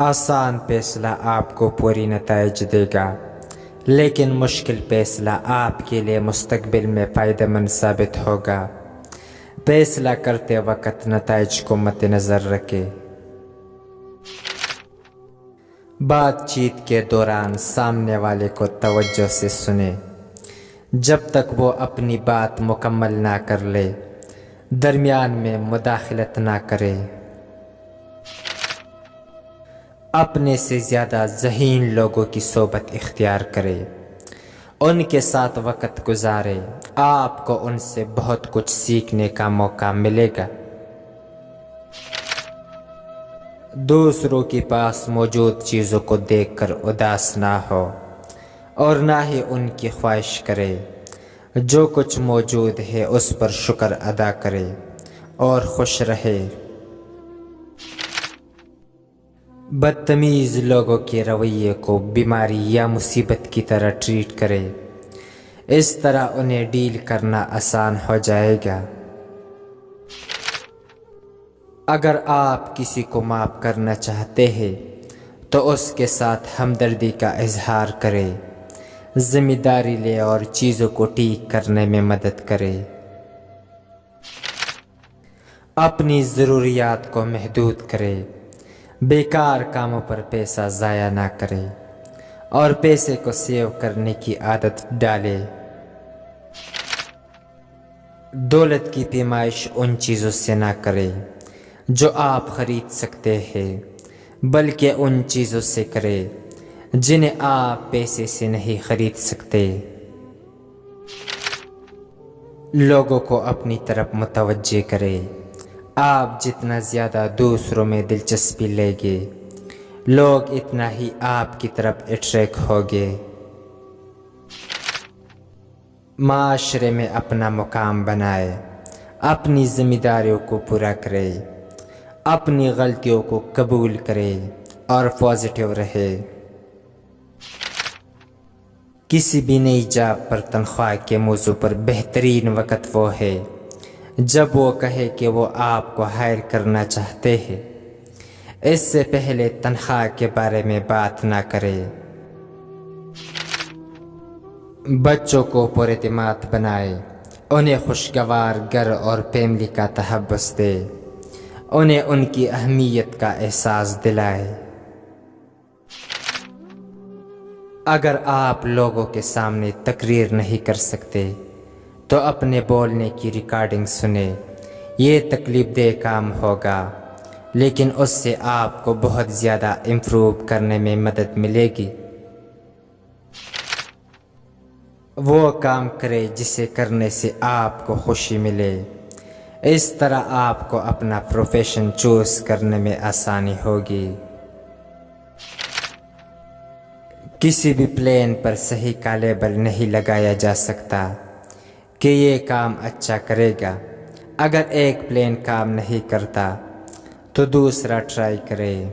آسان فیصلہ آپ کو پوری نتائج دے گا، لیکن مشکل فیصلہ آپ کے لیے مستقبل میں فائدہ مند ثابت ہوگا۔ فیصلہ کرتے وقت نتائج کو مد نظر رکھیں۔ بات چیت کے دوران سامنے والے کو توجہ سے سنیں۔ جب تک وہ اپنی بات مکمل نہ کر لے، درمیان میں مداخلت نہ کرے۔ اپنے سے زیادہ ذہین لوگوں کی صحبت اختیار کرے، ان کے ساتھ وقت گزارے، آپ کو ان سے بہت کچھ سیکھنے کا موقع ملے گا۔ دوسروں کے پاس موجود چیزوں کو دیکھ کر اداس نہ ہو اور نہ ہی ان کی خواہش کرے۔ جو کچھ موجود ہے اس پر شکر ادا کرے اور خوش رہے۔ بدتمیز لوگوں کے رویے کو بیماری یا مصیبت کی طرح ٹریٹ کرے، اس طرح انہیں ڈیل کرنا آسان ہو جائے گا۔ اگر آپ کسی کو معاف کرنا چاہتے ہیں تو اس کے ساتھ ہمدردی کا اظہار کریں، ذمہ داری لے اور چیزوں کو ٹھیک کرنے میں مدد کرے۔ اپنی ضروریات کو محدود کرے، بیکار کاموں پر پیسہ ضائع نہ کرے اور پیسے کو سیو کرنے کی عادت ڈالے۔ دولت کی پیمائش ان چیزوں سے نہ کرے جو آپ خرید سکتے ہیں، بلکہ ان چیزوں سے کرے جنہیں آپ پیسے سے نہیں خرید سکتے۔ لوگوں کو اپنی طرف متوجہ کرے۔ آپ جتنا زیادہ دوسروں میں دلچسپی لیں گے، لوگ اتنا ہی آپ کی طرف اٹریکٹ ہوگے۔ معاشرے میں اپنا مقام بنائے، اپنی ذمہ داریوں کو پورا کرے، اپنی غلطیوں کو قبول کرے اور پازیٹیو رہے۔ کسی بھی نئی جاب پر تنخواہ کے موضوع پر بہترین وقت وہ ہے جب وہ کہے کہ وہ آپ کو ہائر کرنا چاہتے ہیں۔ اس سے پہلے تنخواہ کے بارے میں بات نہ کرے۔ بچوں کو پراعتماد بنائے، انہیں خوشگوار گھر اور فیملی کا تحفظ دے، انہیں ان کی اہمیت کا احساس دلائے۔ اگر آپ لوگوں کے سامنے تقریر نہیں کر سکتے تو اپنے بولنے کی ریکارڈنگ سنیں۔ یہ تکلیف دہ کام ہوگا، لیکن اس سے آپ کو بہت زیادہ امپروو کرنے میں مدد ملے گی۔ وہ کام کرے جسے کرنے سے آپ کو خوشی ملے، اس طرح آپ کو اپنا پروفیشن چوز کرنے میں آسانی ہوگی۔ کسی بھی پلان پر صحیح کا لیبل نہیں لگایا جا سکتا کہ یہ کام اچھا کرے گا۔ اگر ایک پلان کام نہیں کرتا تو دوسرا ٹرائی کرے۔